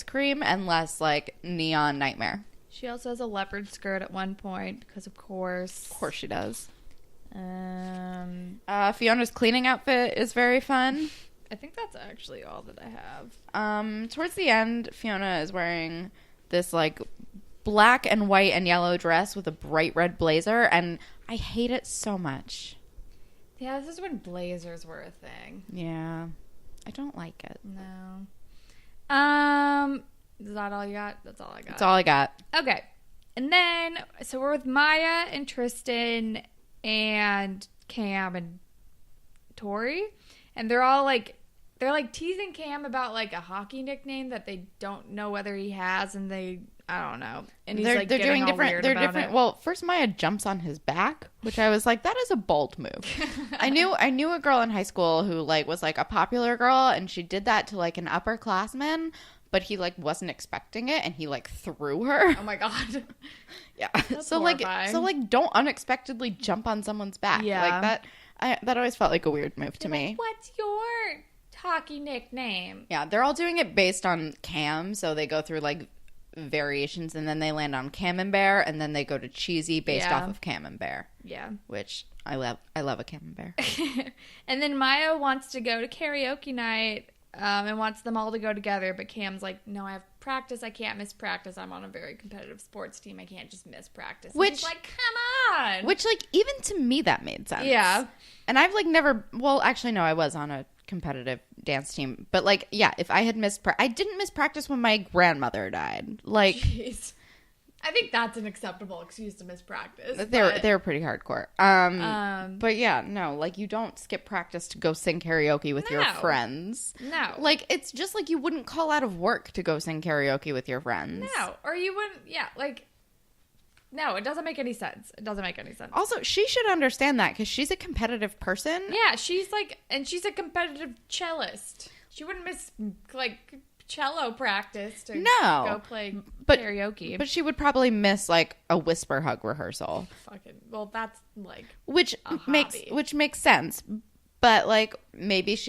cream and less like neon nightmare. She also has a leopard skirt at one point because, of course. Of course she does. Fiona's cleaning outfit is very fun. I think that's actually all that I have. Towards the end, Fiona is wearing this like black and white and yellow dress with a bright red blazer, and I hate it so much. Yeah, this is when blazers were a thing. Yeah. I don't like it. No. Is that all you got? That's all I got. That's all I got. Okay. And then, so we're with Maya and Tristan and Cam and Tori. And they're all like, they're like teasing Cam about like a hockey nickname that they don't know whether he has. And I don't know. And he's like, they're doing different. They're different. It. Well, first Maya jumps on his back, which I was like, that is a bold move. I knew a girl in high school who like was like a popular girl, and she did that to like an upperclassman, but he like wasn't expecting it, and he like threw her. Oh my god. Yeah. That's so horrifying. like don't unexpectedly jump on someone's back. Yeah. Like that. That always felt like a weird move to me. Like, what's your hockey nickname? Yeah, they're all doing it based on Cam, so they go through like variations, and then they land on Camembert, and then they go to cheesy based off of Camembert. Yeah. Which I love a Camembert. And then Maya wants to go to karaoke night and wants them all to go together, but Cam's like, no, I have practice. I can't miss practice. I'm on a very competitive sports team. I can't just miss practice. And she's like, come on. Which, like, even to me that made sense. Yeah. And I've, like, never... Well, actually, no, I was on a competitive dance team. But, like, yeah, if I had missed... I didn't miss practice when my grandmother died. Like... Jeez. I think that's an acceptable excuse to miss practice. They were pretty hardcore. But yeah, no, like you don't skip practice to go sing karaoke with your friends. No. Like it's just like you wouldn't call out of work to go sing karaoke with your friends. No. Or you wouldn't, yeah, like, no, it doesn't make any sense. It doesn't make any sense. Also, she should understand that because she's a competitive person. Yeah, she's like, and she's a competitive cellist. She wouldn't miss, like... cello practice to go play karaoke. But she would probably miss like a whisper hug rehearsal. Fucking well, that's like which makes sense. But like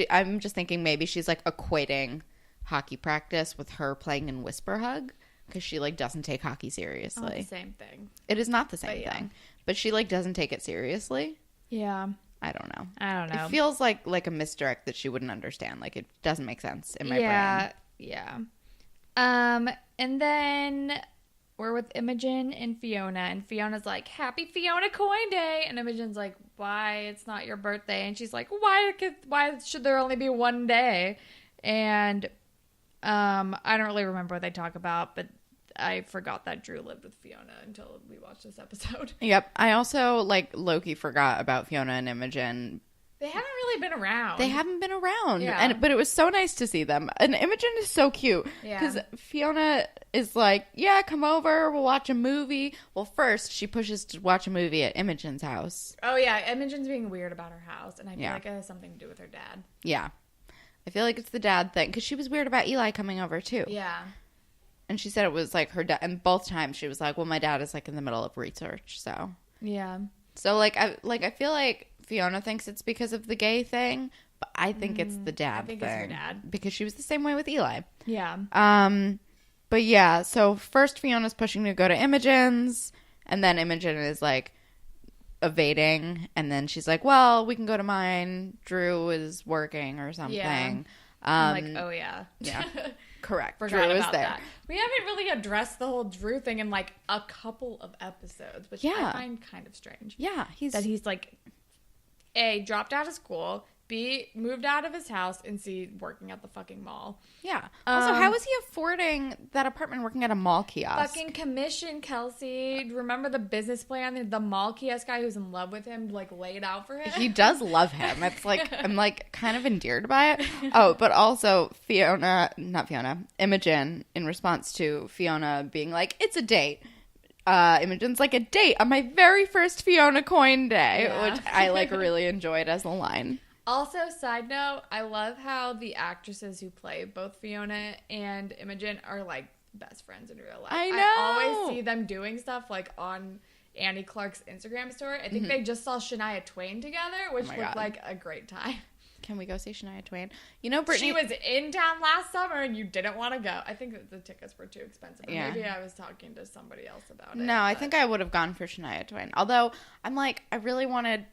I'm just thinking maybe she's like equating hockey practice with her playing in whisper hug because she like doesn't take hockey seriously. Not the same thing. It is not the same thing. But she like doesn't take it seriously. Yeah. I don't know. It feels like a misdirect that she wouldn't understand. Like it doesn't make sense in my brain. Yeah. And then we're with Imogen and Fiona, and Fiona's like, Happy Fiona Coin Day, and Imogen's like, why? It's not your birthday. And she's like, why should there only be one day? And I don't really remember what they talk about, but I forgot that Drew lived with Fiona until we watched this episode. Yep. I also like low-key forgot about Fiona and Imogen. They haven't really been around. They haven't been around. Yeah. But it was so nice to see them. And Imogen is so cute. Yeah. Because Fiona is like, yeah, come over. We'll watch a movie. Well, first, she pushes to watch a movie at Imogen's house. Oh, yeah. Imogen's being weird about her house. And I feel like it has something to do with her dad. Yeah. I feel like it's the dad thing. Because she was weird about Eli coming over, too. Yeah. And she said it was like her dad. And both times she was like, well, my dad is like in the middle of research. So. Yeah. So, I feel like Fiona thinks it's because of the gay thing, but I think it's the dad thing. I think it's her dad. Because she was the same way with Eli. Yeah. But yeah, so first Fiona's pushing to go to Imogen's, and then Imogen is, like, evading, and then she's like, well, we can go to mine. Drew is working or something. Yeah. I'm like, oh, yeah. Yeah. Correct. Forgot Drew about is there. that. We haven't really addressed the whole Drew thing in like a couple of episodes, which I find kind of strange. Yeah, he's like A, dropped out of school, B, moved out of his house, and C, working at the fucking mall. Yeah. Also, how is he affording that apartment working at a mall kiosk? Fucking commission, Kelsey. Remember the business plan? The mall kiosk guy who's in love with him, like, laid out for him? He does love him. It's like, I'm like kind of endeared by it. Oh, but also Imogen, in response to Fiona being like, it's a date. Imogen's like, a date on my very first Fiona Coin Day, which I like really enjoyed as a line. Also, side note, I love how the actresses who play both Fiona and Imogen are like best friends in real life. I know. I always see them doing stuff like on Annie Clark's Instagram story. I think they just saw Shania Twain together, which looked like a great time. Can we go see Shania Twain? You know, Brittany... She was in town last summer and you didn't want to go. I think that the tickets were too expensive. Yeah. Maybe I was talking to somebody else about it. No, I think I would have gone for Shania Twain. Although, I'm like, I really wanted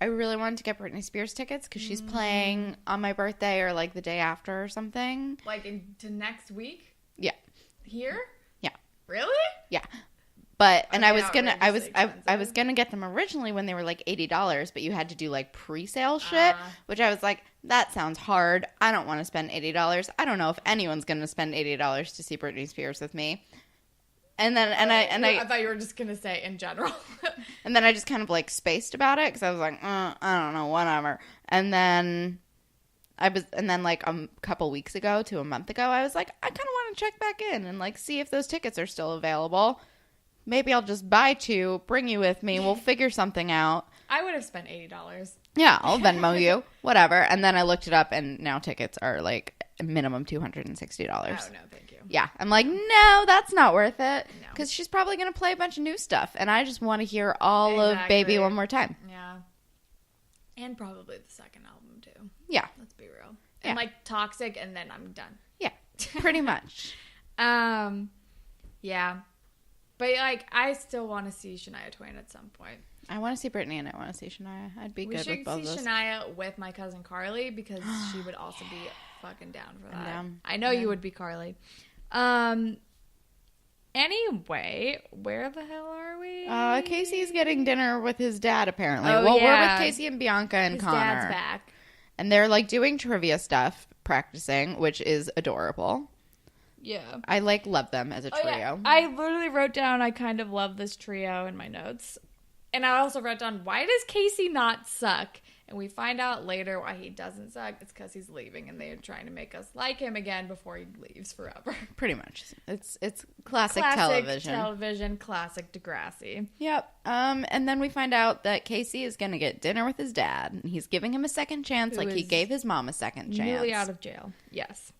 to get Britney Spears tickets because she's playing on my birthday or like the day after or something. Like into next week? Yeah. Here? Yeah. Really? Yeah. But and Okay, I was gonna get them originally when they were like $80, but you had to do like pre-sale shit, which I was like, that sounds hard. I don't want to spend $80. I don't know if anyone's gonna spend $80 to see Britney Spears with me. And then I thought you were just gonna say in general. And then I just kind of like spaced about it because I was like, I don't know, whatever. And then like a couple weeks ago to a month ago, I was like, I kind of want to check back in and like see if those tickets are still available. Maybe I'll just buy 2, bring you with me. We'll figure something out. I would have spent $80. Yeah, I'll Venmo you. Whatever. And then I looked it up, and now tickets are like minimum $260. Oh, no, thank you. Yeah. I'm like, no, that's not worth it. Because she's probably going to play a bunch of new stuff. And I just want to hear all of Baby one more time. Yeah. And probably the second album, too. Yeah. Let's be real. And like Toxic, and then I'm done. Yeah. Pretty much. Yeah. But, like, I still want to see Shania Twain at some point. I want to see Britney and I want to see Shania. I'd be good with both of those. We should see Shania with my cousin Carly because she would also be fucking down for that. Down. I know you would be, Carly. Anyway, where the hell are we? Casey's getting dinner with his dad, apparently. Oh, we're with Casey and Bianca and his Connor. Dad's back. And they're, like, doing trivia stuff, practicing, which is adorable. Yeah. I, like, love them as a trio. Yeah. I literally wrote down, I kind of love this trio in my notes. And I also wrote down, why does Casey not suck? And we find out later why he doesn't suck. It's because he's leaving and they're trying to make us like him again before he leaves forever. Pretty much. It's classic television. Classic Degrassi. Yep. And then we find out that Casey is going to get dinner with his dad. And he's giving him a second chance like he gave his mom a second chance. Newly out of jail. Yes.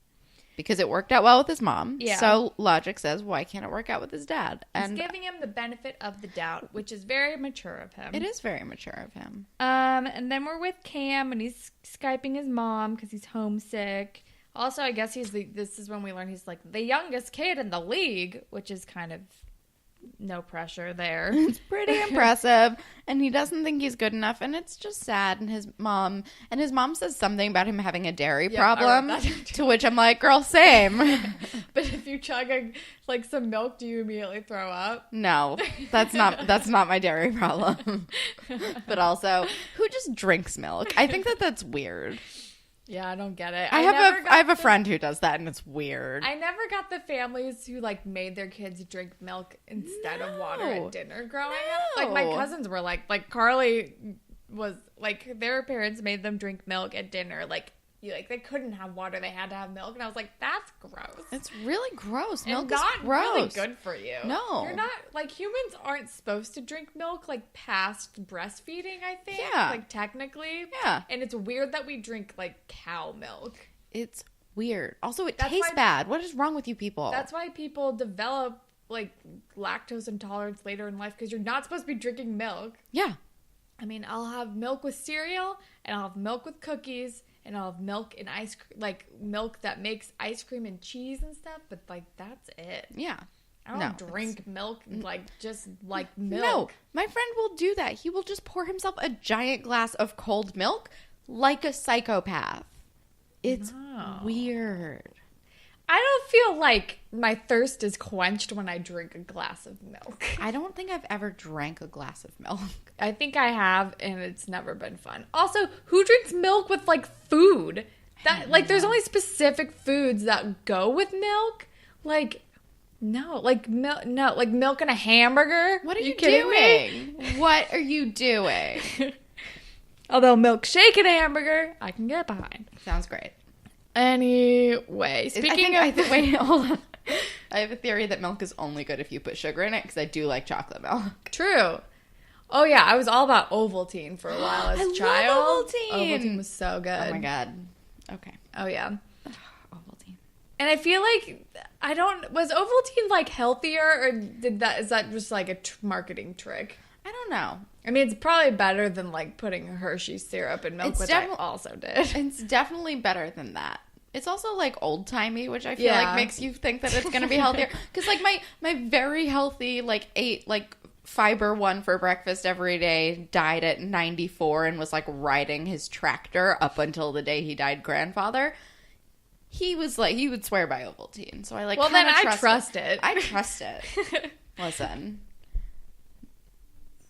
Because it worked out well with his mom. Yeah. So logic says, why can't it work out with his dad? And he's giving him the benefit of the doubt, which is very mature of him. It is very mature of him. And then we're with Cam, and he's Skyping his mom because he's homesick. Also, I guess this is when we learn he's like the youngest kid in the league, which is kind of no pressure there. It's pretty impressive. And he doesn't think he's good enough. And it's just sad. And his mom says something about him having a dairy problem. To which I'm like, girl, same. But if you chug some milk, do you immediately throw up? No, that's not my dairy problem. But also, who just drinks milk? I think that's weird. Yeah, I don't get it. I have a friend who does that, and it's weird. I never got the families who made their kids drink milk instead of water at dinner growing up. Like my cousins were like Carly was like their parents made them drink milk at dinner. They couldn't have water; they had to have milk, and I was like, "That's gross." It's really gross. Milk is not gross. Really good for you. No, you're not humans aren't supposed to drink milk past breastfeeding. I think. Yeah. Technically. Yeah. And it's weird that we drink cow milk. It's weird. Also, it tastes bad. What is wrong with you people? That's why people develop lactose intolerance later in life because you're not supposed to be drinking milk. Yeah. I mean, I'll have milk with cereal, and I'll have milk with cookies. And I'll have milk and ice cream, milk that makes ice cream and cheese and stuff. But that's it. Yeah, I don't drink milk just milk. No, my friend will do that. He will just pour himself a giant glass of cold milk like a psychopath. It's weird. I don't feel like my thirst is quenched when I drink a glass of milk. I don't think I've ever drank a glass of milk. I think I have, and it's never been fun. Also, who drinks milk with food? There's only specific foods that go with milk. Milk and a hamburger. What are you doing? What are you doing? Although milkshake and a hamburger, I can get behind. Sounds great. Anyway, wait, hold on. I have a theory that milk is only good if you put sugar in it because I do like chocolate milk. True. Oh yeah, I was all about Ovaltine for a while as a child. Love Ovaltine. Ovaltine was so good. Oh my god. Okay. Oh yeah. Ovaltine. And I feel was Ovaltine healthier or is that just a marketing trick? I don't don't know. I mean, it's probably better than, like, putting Hershey syrup in milk, which I also did. It's definitely better than that. It's also, like, old-timey, which I feel like makes you think that it's going to be healthier. Because, like, my very healthy, like, ate, like, Fiber One for breakfast every day, died at 94 and was, like, riding his tractor up until the day he died grandfather. He was, like, he would swear by Ovaltine. So I, like, well, then I trust it. I trust it. Listen.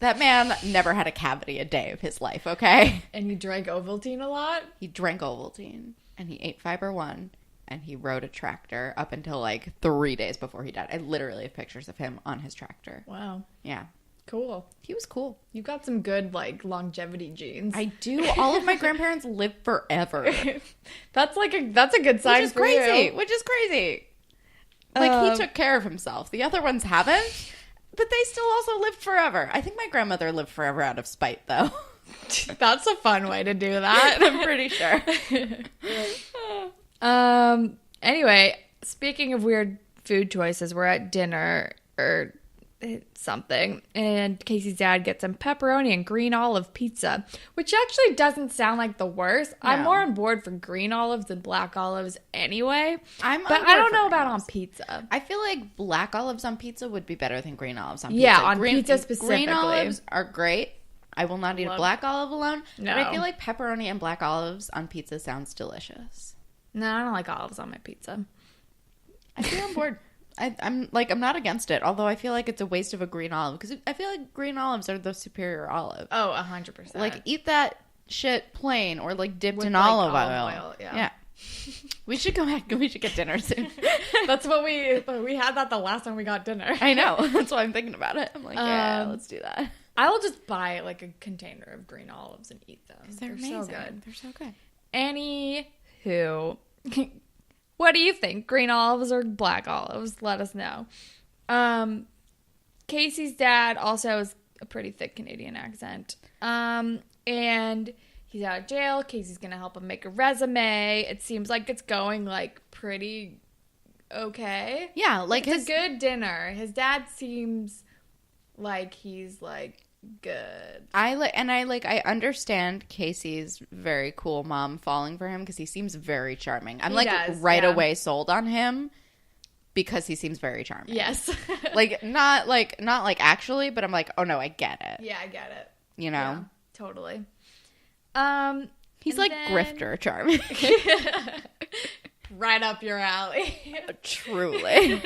That man never had a cavity a day of his life, okay? And he drank Ovaltine a lot? He drank Ovaltine, and he ate Fiber One, and he rode a tractor up until, like, 3 days before he died. I literally have pictures of him on his tractor. Wow. Yeah. Cool. He was cool. You got some good, like, longevity genes. I do. All of my grandparents live forever. That's a good sign Which is for crazy. you. Which is crazy. Like, he took care of himself. The other ones haven't. But they still also lived forever. I think my grandmother lived forever out of spite, though. That's a fun way to do that. I'm pretty sure. Anyway, speaking of weird food choices, we're at dinner or something, and Casey's dad gets some pepperoni and green olive pizza, which actually doesn't sound like the worst. No. I'm more on board for green olives than black olives anyway. But I don't know about on pizza. I feel like black olives on pizza would be better than green olives on pizza. Yeah, on pizza specifically. Green olives are great. I will not eat a black olive alone. No. But I feel like pepperoni and black olives on pizza sounds delicious. No, I don't like olives on my pizza. I'd be on board. I'm not against it, although I feel like it's a waste of a green olive because I feel like green olives are the superior olive. Oh, 100%. Like, eat that shit plain or like dipped with, in like, olive oil. Yeah. We should go back. We should get dinner soon. That's what we had that the last time we got dinner. I know. That's why I'm thinking about it. I'm like, yeah, let's do that. I will just buy like a container of green olives and eat them. They're amazing. So good. They're so good. Anywho, what do you think? Green olives or black olives? Let us know. Casey's dad also has a pretty thick Canadian accent. And he's out of jail. Casey's going to help him make a resume. It seems like it's going like pretty okay. Yeah, like it's a good dinner. His dad seems like he's like good. I understand Casey's very cool mom falling for him because he seems very charming. I'm right away sold on him because he seems very charming. Yes. not actually, but I'm like, oh no, I get it. Yeah, I get it. You know? Yeah, totally. He's like grifter charming. Right up your alley. Truly.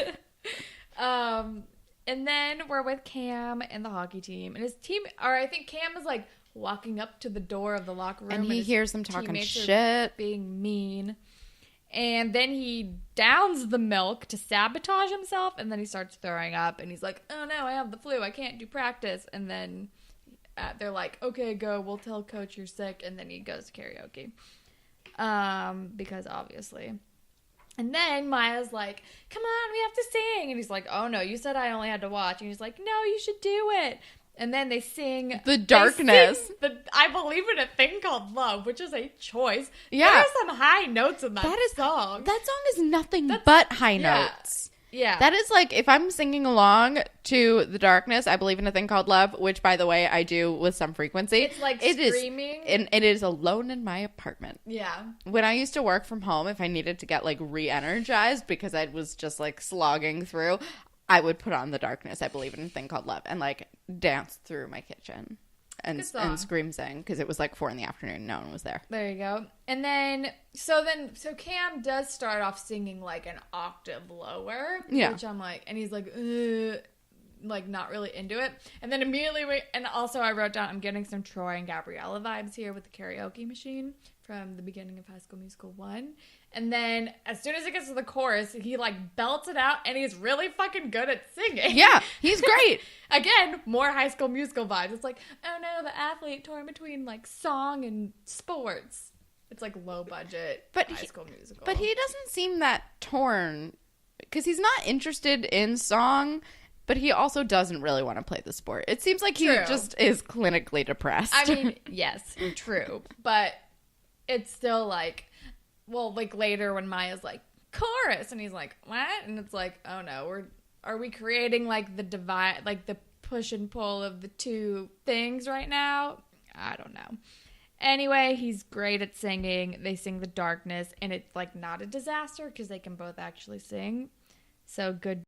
And then we're with Cam and the hockey team. And his team, or I think Cam is like walking up to the door of the locker room. And he hears them talking shit. Being mean. And then he downs the milk to sabotage himself. And then he starts throwing up. And he's like, oh no, I have the flu. I can't do practice. And then they're like, okay, go. We'll tell coach you're sick. And then he goes to karaoke. Because obviously. And then Maya's like, come on, we have to sing. And he's like, oh, no, you said I only had to watch. And he's like, no, you should do it. And then they sing The Darkness. I Believe in a Thing Called Love, which is a choice. Yeah. There are some high notes in that song. That song is nothing but high notes. Yeah. That is like, if I'm singing along to The Darkness, I Believe in a Thing Called Love, which, by the way, I do with some frequency. It's like screaming. And it is alone in my apartment. Yeah. When I used to work from home, if I needed to get, like, re-energized because I was just, like, slogging through, I would put on The Darkness, I Believe in a Thing Called Love, and, like, dance through my kitchen. And scream sing because it was like 4 PM. No one was there. There you go. And then so Cam does start off singing like an octave lower. Yeah. Which I'm like, and he's like not really into it. And then immediately and also I wrote down, I'm getting some Troy and Gabriella vibes here with the karaoke machine from the beginning of High School Musical 1. And then as soon as it gets to the chorus, he like belts it out and he's really fucking good at singing. Yeah, he's great. Again, more High School Musical vibes. It's like, oh no, the athlete torn between like song and sports. It's like low budget High School Musical. But he doesn't seem that torn because he's not interested in song, but he also doesn't really want to play the sport. It seems like he just is clinically depressed. I mean, yes, true. But it's still like, well, like later when Maya's like, chorus, and he's like, what? And it's like, oh no, are we creating like the divide, like the push and pull of the two things right now. I don't know. Anyway, he's great at singing. They sing The Darkness, and it's like not a disaster because they can both actually sing. So good